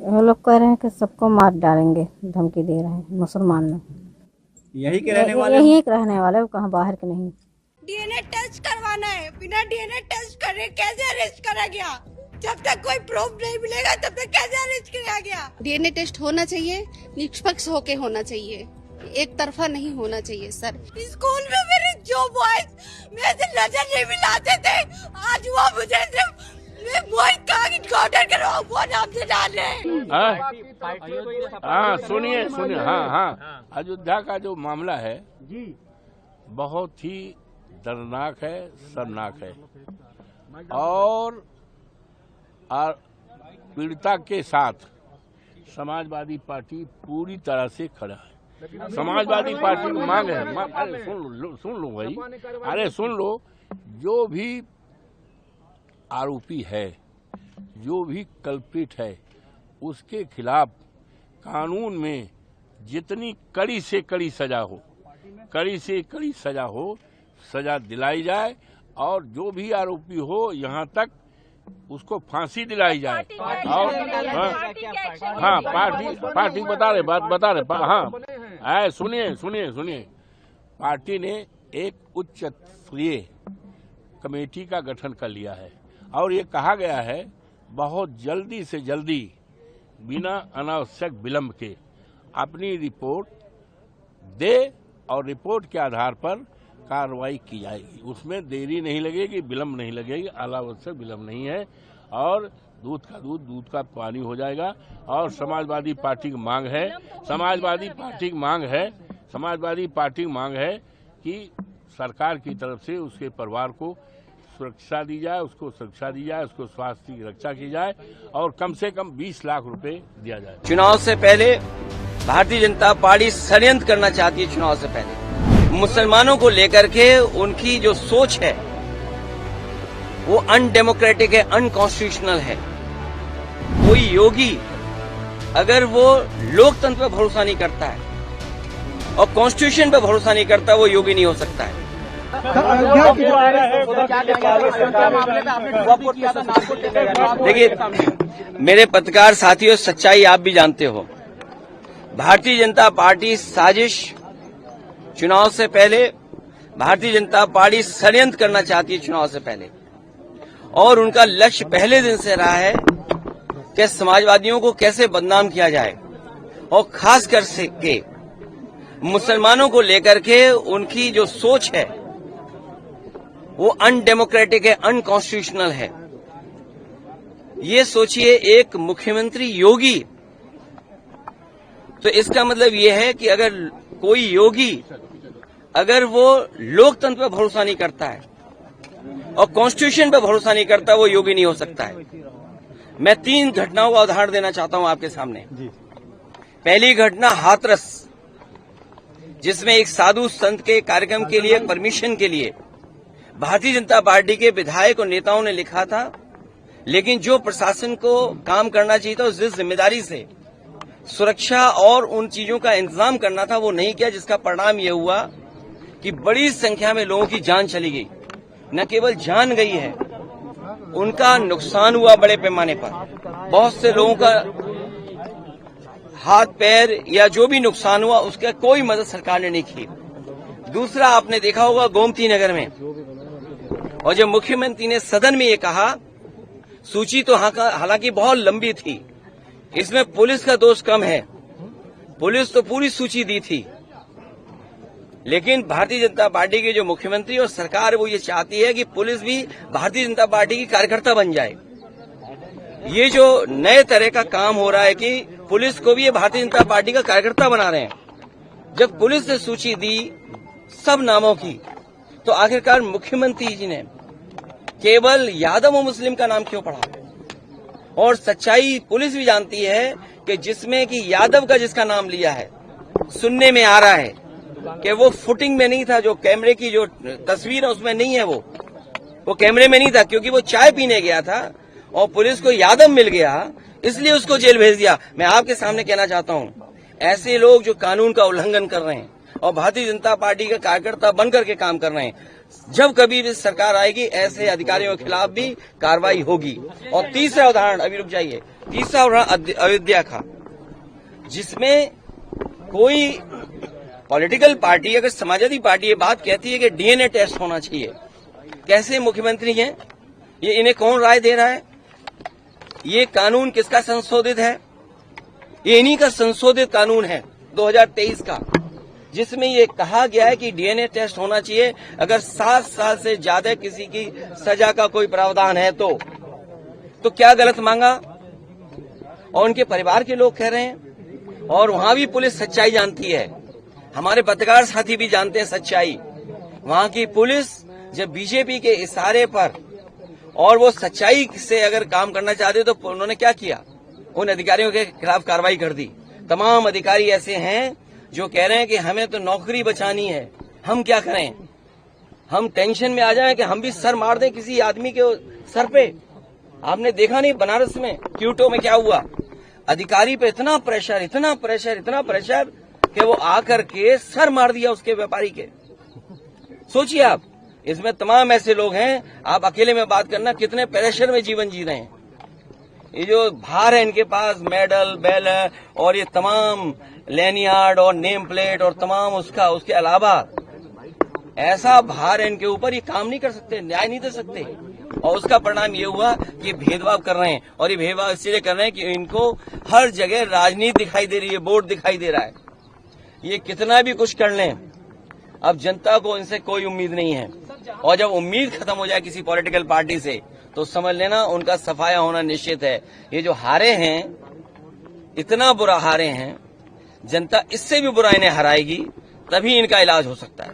वो लोग कह रहे हैं कि सबको मार डालेंगे, धमकी दे रहे हैं मुसलमान लोग। यही के रहने वाले यही एक रहने वाले, वो कहाँ बाहर के नहीं। डीएनए टेस्ट करवाना है, बिना डीएनए टेस्ट करे कैसे अरेस्ट करा गया? जब तक कोई प्रूफ नहीं मिलेगा तब तक कैसे अरेस्ट किया गया? डीएनए टेस्ट होना चाहिए, निष्पक्ष होके होना चाहिए, एक तरफा नहीं होना चाहिए सर। स्कूल में मेरे जो बॉयज मेरे से नजर नहीं मिलाते थे, आज वो मुझे सिर्फ मोहित का एनकाउंटर करवाओ वो नाम से डाल रहे हैं। हाँ सुनिए सुनिए, हाँ अयोध्या का जो मामला है बहुत ही दर्दनाक है, शर्मनाक है और पीड़िता के साथ समाजवादी पार्टी पूरी तरह से खड़ा है। समाजवादी पार्टी की मांग है, अरे सुन लो भाई, अरे सुन लो, जो भी आरोपी है, जो भी कल्प्रिट है, उसके खिलाफ कानून में जितनी कड़ी से कड़ी सजा हो, कड़ी से कड़ी सजा हो, सजा दिलाई जाए और जो भी आरोपी हो यहाँ तक उसको फांसी दिलाई जाए। और हाँ पार्टी बता रहे हाँ सुनिए, पार्टी ने एक उच्च स्तरीय कमेटी का गठन कर लिया है और ये कहा गया है बहुत जल्दी से जल्दी बिना अनावश्यक विलंब के अपनी रिपोर्ट दे और रिपोर्ट के आधार पर कार्रवाई की जाएगी। उसमें देरी नहीं लगेगी, विलंब नहीं लगेगी, अनावश्यक विलंब नहीं है और दूध का दूध, दूध का पानी हो जाएगा। और समाजवादी पार्टी की मांग है, समाजवादी पार्टी की मांग है कि सरकार की तरफ से उसके परिवार को सुरक्षा दी जाए, उसको स्वास्थ्य की रक्षा की जाए और कम से कम 20 लाख रुपए दिया जाए। चुनाव से पहले भारतीय जनता पार्टी षड्यंत्र करना चाहती है। चुनाव से पहले मुसलमानों को लेकर के उनकी जो सोच है वो अनडेमोक्रेटिक है, अनकॉन्स्टिट्यूशनल है। कोई योगी अगर वो लोकतंत्र पर भरोसा नहीं करता है और कॉन्स्टिट्यूशन पर भरोसा नहीं करता, वो योगी नहीं हो सकता है। देखिए मेरे पत्रकार साथियों, सच्चाई आप भी जानते हो। भारतीय जनता पार्टी साजिश, चुनाव से पहले भारतीय जनता पार्टी षड्यंत्र करना चाहती है चुनाव से पहले, और उनका लक्ष्य पहले दिन से रहा है कि समाजवादियों को कैसे बदनाम किया जाए और खास कर के मुसलमानों को लेकर के उनकी जो सोच है वो अनडेमोक्रेटिक है, अनकॉन्स्टिट्यूशनल है। ये सोचिए एक मुख्यमंत्री योगी, तो इसका मतलब ये है कि अगर कोई योगी अगर वो लोकतंत्र पर भरोसा नहीं करता है और कॉन्स्टिट्यूशन पर भरोसा नहीं करता, वो योगी नहीं हो सकता है। मैं 3 घटनाओं का उदाहरण देना चाहता हूं आपके सामने। पहली घटना हाथरस, जिसमें एक साधु संत के कार्यक्रम के लिए, परमिशन के लिए भारतीय जनता पार्टी के विधायक और नेताओं ने लिखा था, लेकिन जो प्रशासन को काम करना चाहिए था, उस जिम्मेदारी से सुरक्षा और उन चीजों का इंतजाम करना था, वो नहीं किया, जिसका परिणाम ये हुआ कि बड़ी संख्या में लोगों की जान चली गई। न केवल जान गई है, उनका नुकसान हुआ बड़े पैमाने पर। बहुत से लोगों का हाथ पैर या जो भी नुकसान हुआ, उसका कोई मदद सरकार ने नहीं की। दूसरा, आपने देखा होगा गोमती नगर में, और जब मुख्यमंत्री ने सदन में ये कहा, सूची तो हालांकि बहुत लंबी थी, इसमें पुलिस का दोष कम है, पुलिस तो पूरी सूची दी थी, लेकिन भारतीय जनता पार्टी के जो मुख्यमंत्री और सरकार वो ये चाहती है कि पुलिस भी भारतीय जनता पार्टी की कार्यकर्ता बन जाए। ये जो नए तरह का काम हो रहा है कि पुलिस को भी ये भारतीय जनता पार्टी का कार्यकर्ता बना रहे हैं। जब पुलिस ने सूची दी सब नामों की, तो आखिरकार मुख्यमंत्री जी ने केवल यादव और मुस्लिम का नाम क्यों पढ़ा? और सच्चाई पुलिस भी जानती है कि जिसमें कि यादव का जिसका नाम लिया है, सुनने में आ रहा है कि वो फुटिंग में नहीं था, जो कैमरे की जो तस्वीर है उसमें नहीं है, वो कैमरे में नहीं था, क्योंकि वो चाय पीने गया था और पुलिस को यादव मिल गया, इसलिए उसको जेल भेज दिया। मैं आपके सामने कहना चाहता हूं, ऐसे लोग जो कानून का उल्लंघन कर रहे हैं और भारतीय जनता पार्टी का कार्यकर्ता बनकर के काम कर रहे हैं, जब कभी भी सरकार आएगी, ऐसे अधिकारियों के खिलाफ भी कार्रवाई होगी। और तीसरा उदाहरण, अभी रुक जाइए, तीसरा उदाहरण अयोध्या का, जिसमें कोई पॉलिटिकल पार्टी, अगर समाजवादी पार्टी ये बात कहती है कि डीएनए टेस्ट होना चाहिए, कैसे मुख्यमंत्री हैं ये, इन्हें कौन राय दे रहा है? ये कानून किसका संशोधित है? ये इन्हीं का संशोधित कानून है 2023 का, जिसमें ये कहा गया है कि डीएनए टेस्ट होना चाहिए अगर 7 साल से ज्यादा किसी की सजा का कोई प्रावधान है तो क्या गलत मांगा? और उनके परिवार के लोग कह रहे हैं, और वहां भी पुलिस सच्चाई जानती है, हमारे पत्रकार साथी भी जानते हैं सच्चाई। वहां की पुलिस जब बीजेपी के इशारे पर और वो सच्चाई से अगर काम करना चाहते तो उन्होंने क्या किया? उन अधिकारियों के खिलाफ कार्रवाई कर दी। तमाम अधिकारी ऐसे हैं जो कह रहे हैं कि हमें तो नौकरी बचानी है, हम क्या करें? हम टेंशन में आ जाएं कि हम भी सर मार दें किसी आदमी के सर पे। आपने देखा नहीं बनारस में क्यूटो में क्या हुआ? अधिकारी पे इतना प्रेशर कि वो आकर के सर मार दिया उसके व्यापारी के। सोचिए आप, इसमें तमाम ऐसे लोग हैं, आप अकेले में बात करना कितने प्रेशर में जीवन जी रहे हैं। ये जो भार है इनके पास, मेडल बेल और ये तमाम लैनियार्ड और नेम प्लेट और तमाम उसके अलावा ऐसा भार है इनके ऊपर, ये काम नहीं कर सकते, न्याय नहीं दे सकते। और उसका परिणाम ये हुआ कि ये भेदभाव कर रहे हैं, और ये भेदभाव इसलिए कर रहे हैं कि इनको हर जगह राजनीति दिखाई दे रही है, वोट दिखाई दे रहा है। ये कितना भी कुछ कर लें, अब जनता को इनसे कोई उम्मीद नहीं है, और जब उम्मीद खत्म हो जाए किसी पॉलिटिकल पार्टी से तो समझ लेना उनका सफाया होना निश्चित है। ये जो हारे हैं, इतना बुरा हारे हैं, जनता इससे भी बुरा इन्हें हराएगी, तभी इनका इलाज हो सकता है।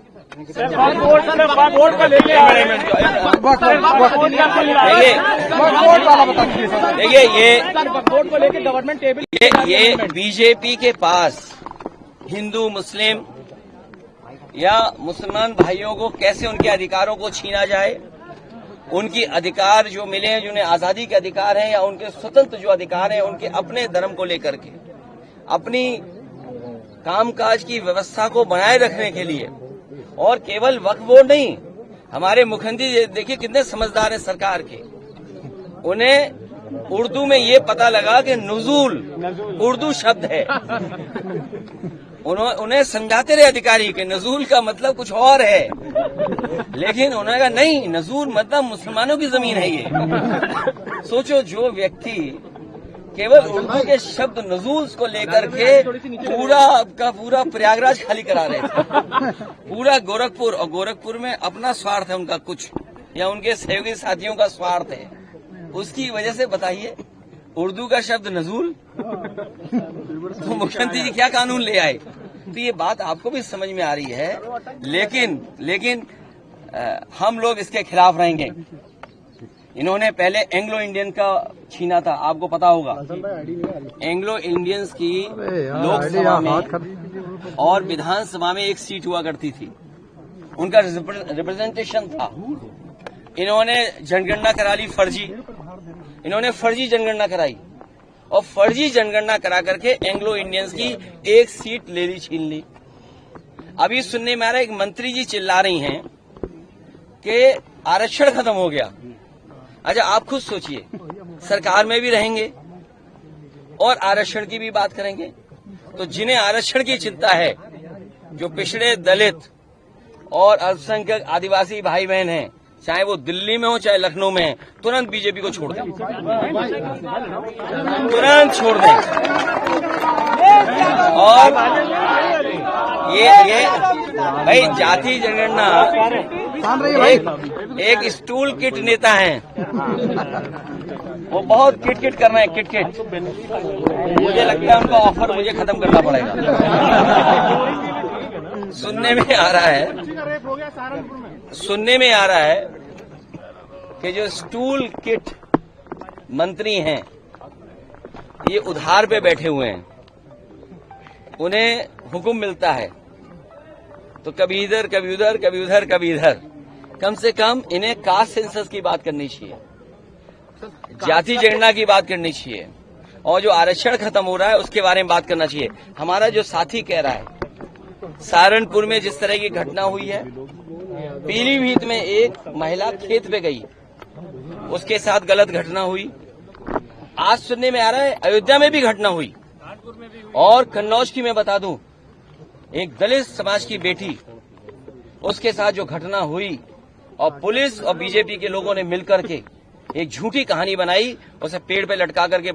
देखिए ये बीजेपी के पास हिंदू मुस्लिम या मुसलमान भाइयों को कैसे उनके अधिकारों को छीना जाए, उनकी अधिकार जो मिले हैं, जिन्हें आजादी के अधिकार हैं या उनके स्वतंत्र जो अधिकार हैं, उनके अपने धर्म को लेकर के अपनी कामकाज की व्यवस्था को बनाए रखने के लिए, और केवल वक्फ बोर्ड नहीं, हमारे मुख्यमंत्री देखिए कितने समझदार हैं सरकार के। उन्हें उर्दू में ये पता लगा कि नुज़ूल उर्दू शब्द है, उन्हें समझाते रहे अधिकारी के नजूल का मतलब कुछ और है, लेकिन उन्होंने कहा नहीं, नजूल मतलब मुसलमानों की जमीन है ये। सोचो, जो व्यक्ति केवल उर्दू के शब्द नजूल को लेकर के पूरा प्रयागराज खाली करा रहे थे, पूरा गोरखपुर, और गोरखपुर में अपना स्वार्थ है उनका कुछ, या उनके सहयोगी साथियों का स्वार्थ है, उसकी वजह से बताइए उर्दू का शब्द नजूल, तो मुख्यमंत्री जी क्या कानून ले आए? तो ये बात आपको भी समझ में आ रही है, लेकिन हम लोग इसके खिलाफ रहेंगे। इन्होंने पहले एंग्लो इंडियन का छीना था, आपको पता होगा। एंग्लो इंडियंस की लोकसभा में और विधानसभा में एक सीट हुआ करती थी, उनका रिप्रेजेंटेशन था। इन्होंने जनगणना करा ली फर्जी, इन्होंने फर्जी जनगणना कराई, और फर्जी जनगणना करा करके एंग्लो इंडियंस की एक सीट ले ली, छीन ली। अभी सुनने में आ रहा है, एक मंत्री जी चिल्ला रही हैं कि आरक्षण खत्म हो गया। अच्छा, आप खुद सोचिए, सरकार में भी रहेंगे और आरक्षण की भी बात करेंगे, तो जिन्हें आरक्षण की चिंता है, जो पिछड़े दलित और अल्पसंख्यक आदिवासी भाई बहन हैं, चाहे वो दिल्ली में हो चाहे लखनऊ में है, तुरंत बीजेपी को छोड़ दें, तुरंत छोड़ दें। और ये भाई जाति जनगणना एक स्टूल किट नेता हैं, वो बहुत किट कर रहे हैं, किट। मुझे लगता है उनका ऑफर मुझे खत्म करना पड़ेगा। सुनने में आ रहा है कि जो स्टूल किट मंत्री हैं, ये उधार पे बैठे हुए हैं, उन्हें हुक्म मिलता है तो कभी इधर कभी उधर, कभी उधर कभी इधर। कम से कम इन्हें कास्ट सेंसस की बात करनी चाहिए, जाति जनगणना की बात करनी चाहिए, और जो आरक्षण खत्म हो रहा है उसके बारे में बात करना चाहिए। हमारा जो साथी कह रहा है, सहारनपुर में जिस तरह की घटना हुई है, पीलीभीत में एक महिला खेत पे गई, उसके साथ गलत घटना हुई। आज सुनने में आ रहा है अयोध्या में भी घटना हुई और कन्नौज की मैं बता दूं, एक दलित समाज की बेटी, उसके साथ जो घटना हुई और पुलिस और बीजेपी के लोगों ने मिलकर के एक झूठी कहानी बनाई, उसे पेड़ पे लटका करके